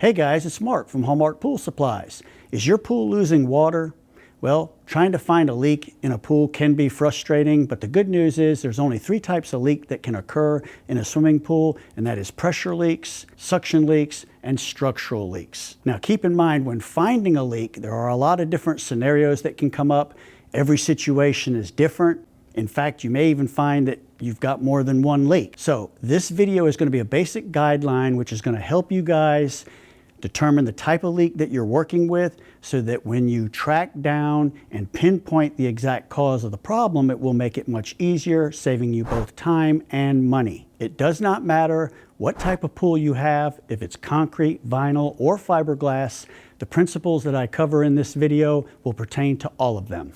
Hey guys, it's Mark from Hallmark Pool Supplies. Is your pool losing water? Well, trying to find a leak in a pool can be frustrating, but the good news is there's only 3 types of leak that can occur in a swimming pool, and that is pressure leaks, suction leaks, and structural leaks. Now keep in mind, when finding a leak, there are a lot of different scenarios that can come up. Every situation is different. In fact, you may even find that you've got more than one leak. So this video is going to be a basic guideline which is going to help you guys determine the type of leak that you're working with, so that when you track down and pinpoint the exact cause of the problem, it will make it much easier, saving you both time and money. It does not matter what type of pool you have, if it's concrete, vinyl, or fiberglass. The principles that I cover in this video will pertain to all of them.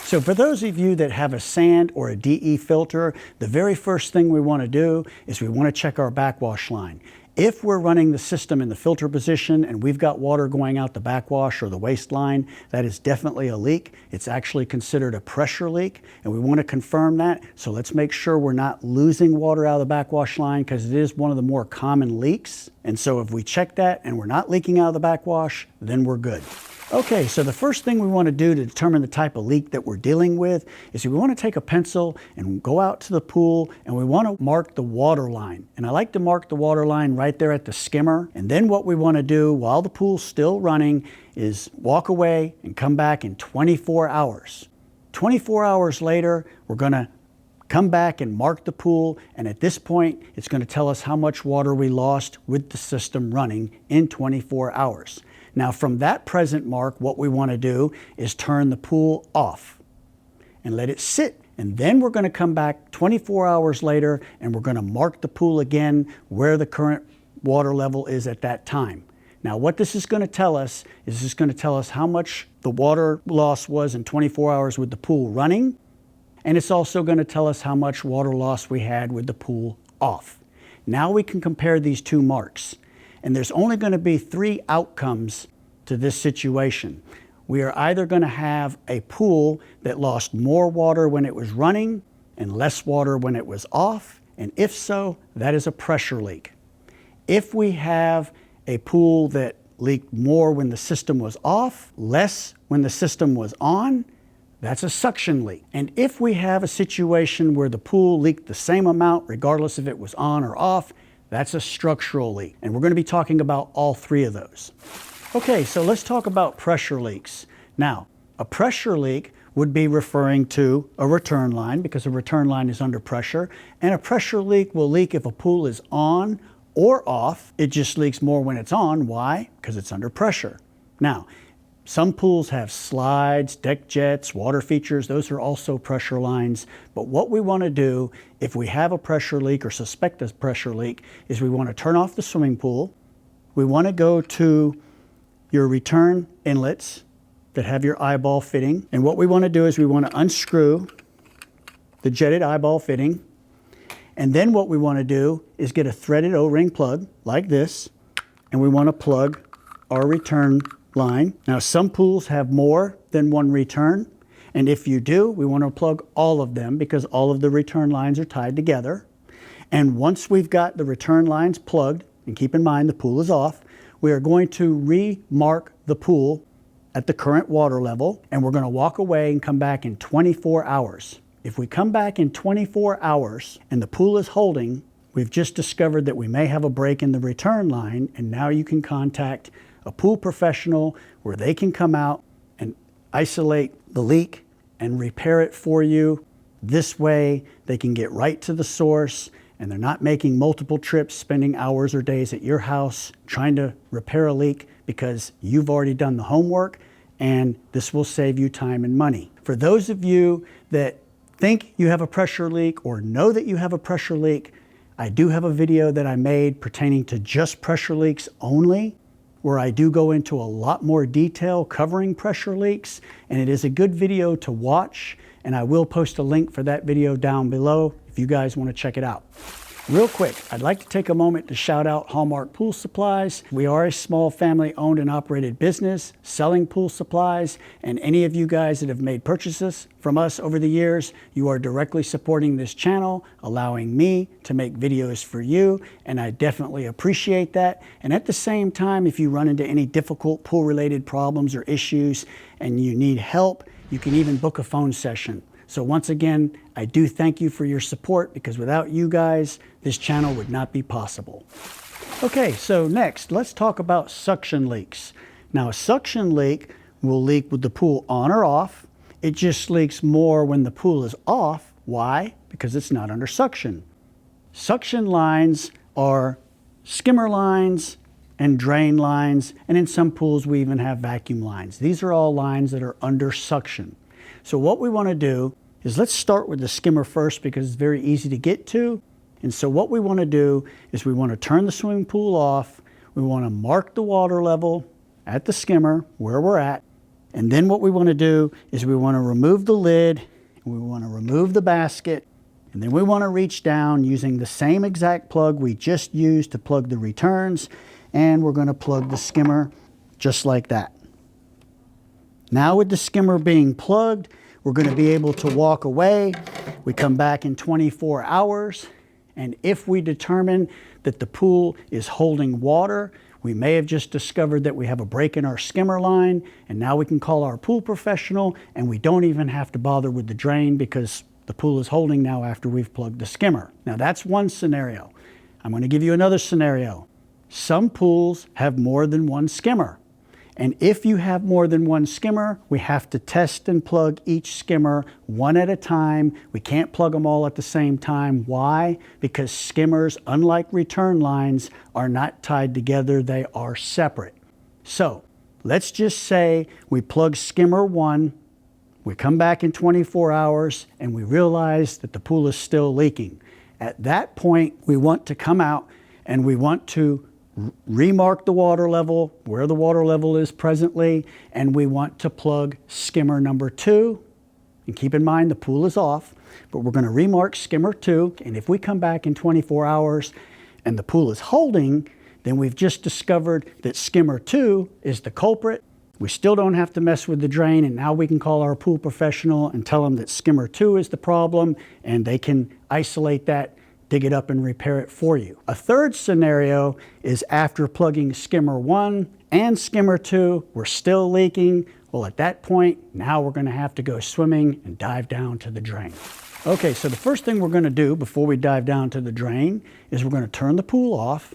So for those of you that have a sand or a DE filter, the very first thing we want to do is we want to check our backwash line. If we're running the system in the filter position and we've got water going out the backwash or the waste line, that is definitely a leak. It's actually considered a pressure leak, and we want to confirm that. So let's make sure we're not losing water out of the backwash line, because it is one of the more common leaks. And so if we check that and we're not leaking out of the backwash, then we're good. Okay, so the first thing we want to do to determine the type of leak that we're dealing with is we want to take a pencil and go out to the pool, and we want to mark the water line. And I like to mark the water line right there at the skimmer. And then what we want to do while the pool's still running is walk away and come back in 24 hours. 24 hours later, we're going to come back and mark the pool, and at this point, it's going to tell us how much water we lost with the system running in 24 hours. Now from that present mark, what we want to do is turn the pool off and let it sit. And then we're going to come back 24 hours later and we're going to mark the pool again where the current water level is at that time. Now what this is going to tell us is this is going to tell us how much the water loss was in 24 hours with the pool running. And it's also going to tell us how much water loss we had with the pool off. Now we can compare these two marks. And there's only going to be 3 outcomes to this situation. We are either going to have a pool that lost more water when it was running and less water when it was off, and if so, that is a pressure leak. If we have a pool that leaked more when the system was off, less when the system was on, that's a suction leak. And if we have a situation where the pool leaked the same amount regardless if it was on or off, that's a structural leak. And we're going to be talking about all 3 of those. Okay, so let's talk about pressure leaks. Now, a pressure leak would be referring to a return line, because a return line is under pressure. And a pressure leak will leak if a pool is on or off. It just leaks more when it's on. Why? Because it's under pressure. Now, some pools have slides, deck jets, water features. Those are also pressure lines. But what we want to do if we have a pressure leak or suspect a pressure leak is we want to turn off the swimming pool. We want to go to your return inlets that have your eyeball fitting. And what we want to do is we want to unscrew the jetted eyeball fitting. And then what we want to do is get a threaded O-ring plug like this. And we want to plug our return line. Now some pools have more than one return, and if you do, we want to plug all of them because all of the return lines are tied together. And once we've got the return lines plugged, and keep in mind the pool is off, we are going to re-mark the pool at the current water level, and we're going to walk away and come back in 24 hours. If we come back in 24 hours and the pool is holding, we've just discovered that we may have a break in the return line, and now you can contact a pool professional where they can come out and isolate the leak and repair it for you. This way they can get right to the source, and they're not making multiple trips, spending hours or days at your house trying to repair a leak, because you've already done the homework, and this will save you time and money. For those of you that think you have a pressure leak or know that you have a pressure leak, I do have a video that I made pertaining to just pressure leaks only, where I do go into a lot more detail covering pressure leaks, and it is a good video to watch, and I will post a link for that video down below if you guys want to check it out. Real quick, I'd like to take a moment to shout out Hallmark Pool Supplies. We are a small family-owned and operated business selling pool supplies, and any of you guys that have made purchases from us over the years, you are directly supporting this channel, allowing me to make videos for you, and I definitely appreciate that. And at the same time, if you run into any difficult pool-related problems or issues and you need help, you can even book a phone session. So once again, I do thank you for your support, because without you guys, this channel would not be possible. Okay, so next, let's talk about suction leaks. Now, a suction leak will leak with the pool on or off. It just leaks more when the pool is off. Why? Because it's not under suction. Suction lines are skimmer lines and drain lines, and in some pools we even have vacuum lines. These are all lines that are under suction. So what we want to do is, let's start with the skimmer first, because it's very easy to get to. And so what we want to do is we want to turn the swimming pool off. We want to mark the water level at the skimmer where we're at. And then what we want to do is we want to remove the lid, and we want to remove the basket, and then we want to reach down using the same exact plug we just used to plug the returns, and we're going to plug the skimmer just like that. Now with the skimmer being plugged, we're going to be able to walk away. We come back in 24 hours, and if we determine that the pool is holding water, we may have just discovered that we have a break in our skimmer line, and now we can call our pool professional, and we don't even have to bother with the drain because the pool is holding now after we've plugged the skimmer. Now that's one scenario. I'm going to give you another scenario. Some pools have more than one skimmer. And if you have more than one skimmer, we have to test and plug each skimmer one at a time. We can't plug them all at the same time. Why? Because skimmers, unlike return lines, are not tied together. They are separate. So let's just say we plug skimmer 1, we come back in 24 hours, and we realize that the pool is still leaking. At that point, we want to come out and we want to remark the water level where the water level is presently, and we want to plug skimmer number 2. And keep in mind the pool is off, but we're going to remark skimmer 2, and if we come back in 24 hours and the pool is holding, then we've just discovered that skimmer 2 is the culprit. We still don't have to mess with the drain, and now we can call our pool professional and tell them that skimmer 2 is the problem, and they can isolate that, dig it up, and repair it for you. A third scenario is after plugging skimmer 1 and skimmer 2, we're still leaking. Well, at that point, now we're going to have to go swimming and dive down to the drain. Okay, so the first thing we're going to do before we dive down to the drain is we're going to turn the pool off.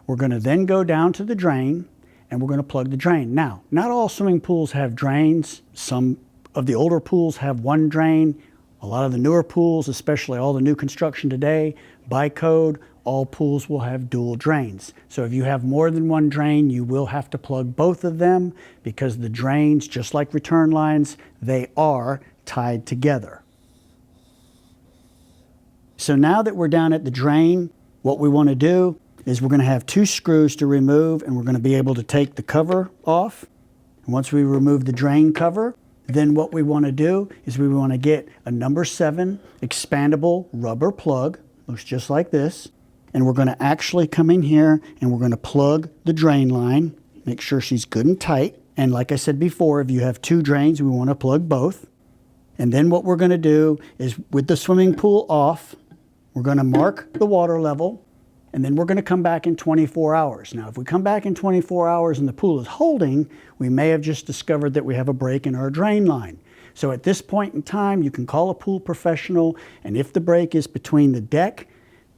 We're going to then go down to the drain, and we're going to plug the drain. Now, not all swimming pools have drains. Some of the older pools have one drain. A lot of the newer pools, especially all the new construction today, by code, all pools will have dual drains. So if you have more than one drain, you will have to plug both of them, because the drains, just like return lines, they are tied together. So now that we're down at the drain, what we want to do is we're going to have 2 screws to remove, and we're going to be able to take the cover off. And once we remove the drain cover, then what we want to do is we want to get a number 7 expandable rubber plug, looks just like this, and we're going to actually come in here and we're going to plug the drain line, make sure she's good and tight. And like I said before, if you have 2 drains, we want to plug both. And then what we're going to do is, with the swimming pool off, we're going to mark the water level, and then we're going to come back in 24 hours. Now, if we come back in 24 hours and the pool is holding, we may have just discovered that we have a break in our drain line. So at this point in time, you can call a pool professional, and if the break is between the deck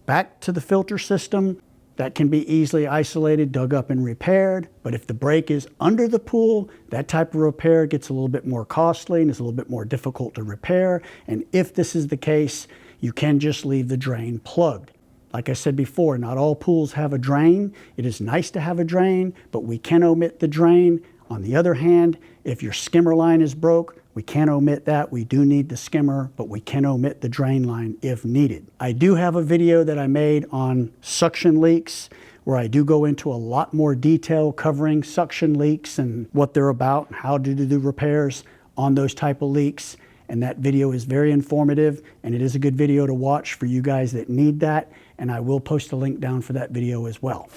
back to the filter system, that can be easily isolated, dug up, and repaired. But if the break is under the pool, that type of repair gets a little bit more costly and is a little bit more difficult to repair. And if this is the case, you can just leave the drain plugged. Like I said before, not all pools have a drain. It is nice to have a drain, but we can omit the drain. On the other hand, if your skimmer line is broke, we can't omit that. We do need the skimmer, but we can omit the drain line if needed. I do have a video that I made on suction leaks, where I do go into a lot more detail covering suction leaks and what they're about and how to do repairs on those type of leaks. And that video is very informative, and it is a good video to watch for you guys that need that. and I will post a link down for that video as well.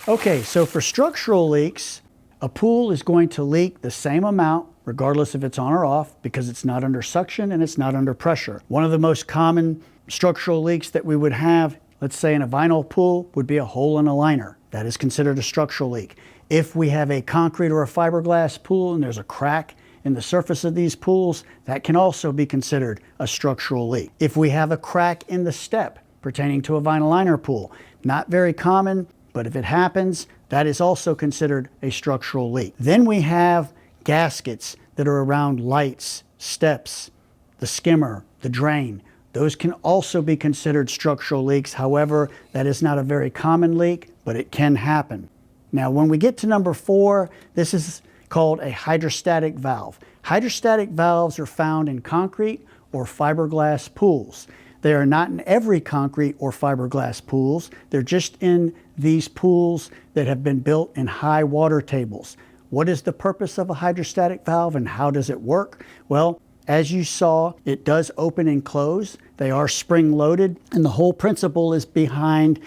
Okay, so for structural leaks, a pool is going to leak the same amount regardless if it's on or off because it's not under suction and it's not under pressure. One of the most common structural leaks that we would have, let's say in a vinyl pool, would be a hole in a liner. That is considered a structural leak. If we have a concrete or a fiberglass pool and there's a crack in the surface of these pools, that can also be considered a structural leak. If we have a crack in the step pertaining to a vinyl liner pool, not very common, but if it happens, that is also considered a structural leak. Then we have gaskets that are around lights, steps, the skimmer, the drain. Those can also be considered structural leaks. However, that is not a very common leak, but it can happen. Now, when we get to number 4, this is called a hydrostatic valve. Hydrostatic valves are found in concrete or fiberglass pools. They are not in every concrete or fiberglass pools. They're just in these pools that have been built in high water tables. What is the purpose of a hydrostatic valve and how does it work? Well, as you saw, it does open and close. They are spring loaded, and the whole principle is behind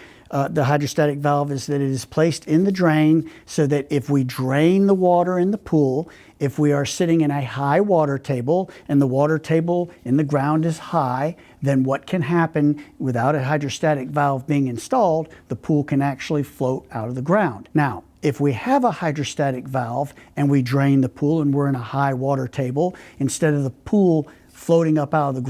the hydrostatic valve is that it is placed in the drain so that if we drain the water in the pool, if we are sitting in a high water table and the water table in the ground is high, then what can happen without a hydrostatic valve being installed, the pool can actually float out of the ground. Now, if we have a hydrostatic valve and we drain the pool and we're in a high water table, instead of the pool floating up out of the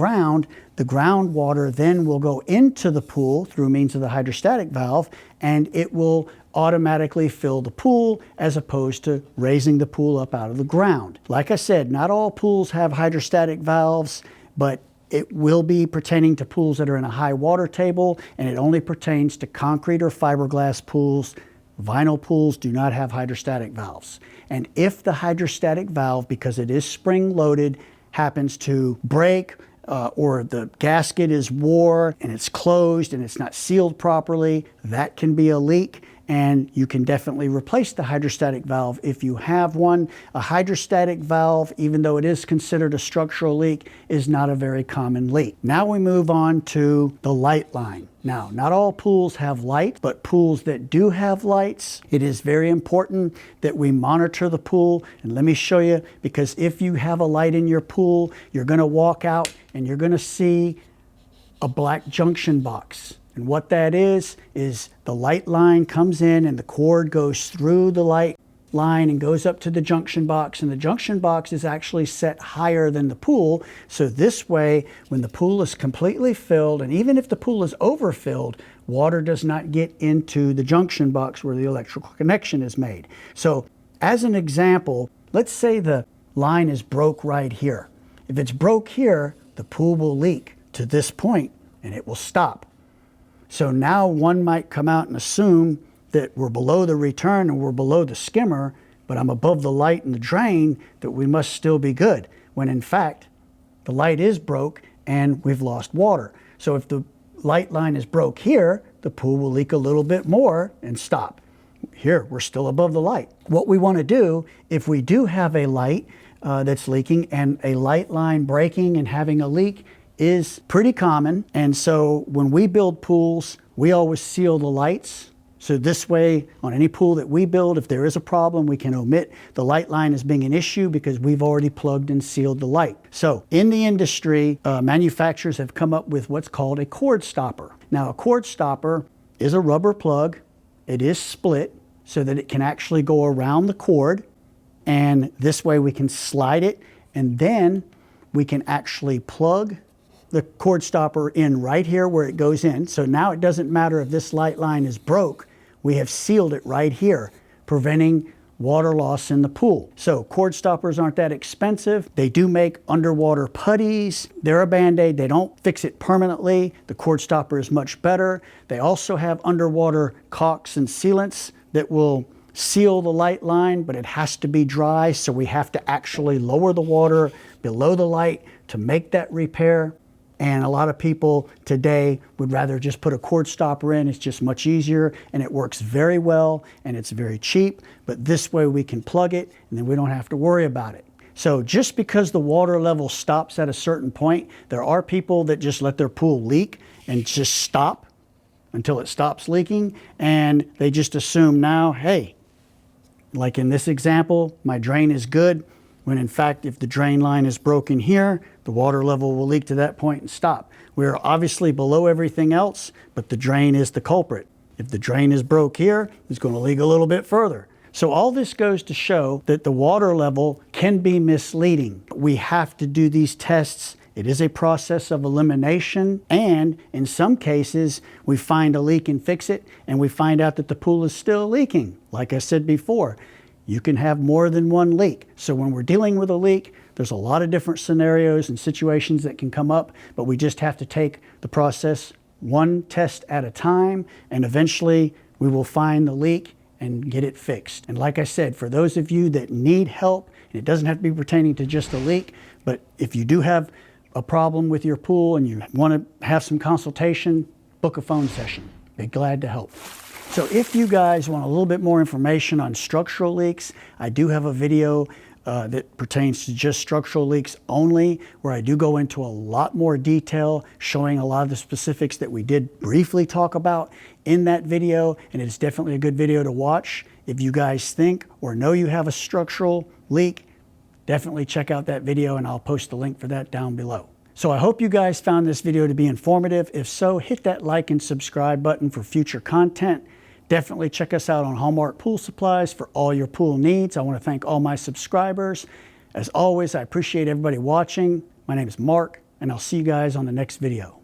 groundwater then will go into the pool through means of the hydrostatic valve, and it will automatically fill the pool as opposed to raising the pool up out of the ground. Like I said, not all pools have hydrostatic valves, but it will be pertaining to pools that are in a high water table, and it only pertains to concrete or fiberglass pools. Vinyl pools do not have hydrostatic valves. And if the hydrostatic valve, because it is spring loaded, happens to break or the gasket is wore and it's closed and it's not sealed properly, that can be a leak, and you can definitely replace the hydrostatic valve if you have one. A hydrostatic valve, even though it is considered a structural leak, is not a very common leak. Now we move on to the light line. Now, not all pools have lights, but pools that do have lights, it is very important that we monitor the pool. And let me show you, because if you have a light in your pool, you're going to walk out and you're going to see a black junction box. And what that is the light line comes in and the cord goes through the light line and goes up to the junction box, and the junction box is actually set higher than the pool. So this way, when the pool is completely filled, and even if the pool is overfilled, water does not get into the junction box where the electrical connection is made. So as an example, let's say the line is broke right here. If it's broke here, the pool will leak to this point and it will stop. So now one might come out and assume that we're below the return and we're below the skimmer, but I'm above the light and the drain, that we must still be good, when in fact, the light is broke and we've lost water. So if the light line is broke here, the pool will leak a little bit more and stop. Here, we're still above the light. What we want to do, if we do have a light that's leaking and a light line breaking and having a leak, is pretty common. And so when we build pools, we always seal the lights. So this way, on any pool that we build, if there is a problem, we can omit the light line as being an issue because we've already plugged and sealed the light. So in the industry, manufacturers have come up with what's called a cord stopper. Now, a cord stopper is a rubber plug. It is split so that it can actually go around the cord. And this way we can slide it, and then we can actually plug the cord stopper in right here where it goes in. So now it doesn't matter if this light line is broke, we have sealed it right here, preventing water loss in the pool. So cord stoppers aren't that expensive. They do make underwater putties. They're a Band-Aid. They don't fix it permanently. The cord stopper is much better. They also have underwater caulks and sealants that will seal the light line, but it has to be dry, so we have to actually lower the water below the light to make that repair. And a lot of people today would rather just put a cord stopper in. It's just much easier and it works very well and it's very cheap. But this way we can plug it and then we don't have to worry about it. So just because the water level stops at a certain point, there are people that just let their pool leak and just stop until it stops leaking, and they just assume now, hey, like in this example, my drain is good, when in fact, if the drain line is broken here, the water level will leak to that point and stop. We're obviously below everything else, but the drain is the culprit. If the drain is broke here, it's going to leak a little bit further. So all this goes to show that the water level can be misleading. We have to do these tests. It is a process of elimination, and in some cases, we find a leak and fix it, and we find out that the pool is still leaking. Like I said before, you can have more than one leak. So when we're dealing with a leak, there's a lot of different scenarios and situations that can come up, but we just have to take the process one test at a time, and eventually we will find the leak and get it fixed. And like I said, for those of you that need help, and it doesn't have to be pertaining to just a leak, but if you do have a problem with your pool and you want to have some consultation, book a phone session. Be glad to help. So if you guys want a little bit more information on structural leaks, I do have a video that pertains to just structural leaks only, where I do go into a lot more detail, showing a lot of the specifics that we did briefly talk about in that video, and it's definitely a good video to watch. If you guys think or know you have a structural leak, definitely check out that video, and I'll post the link for that down below. So I hope you guys found this video to be informative. If so, hit that like and subscribe button for future content. Definitely check us out on Hallmark Pool Supplies for all your pool needs. I want to thank all my subscribers. As always, I appreciate everybody watching. My name is Mark, and I'll see you guys on the next video.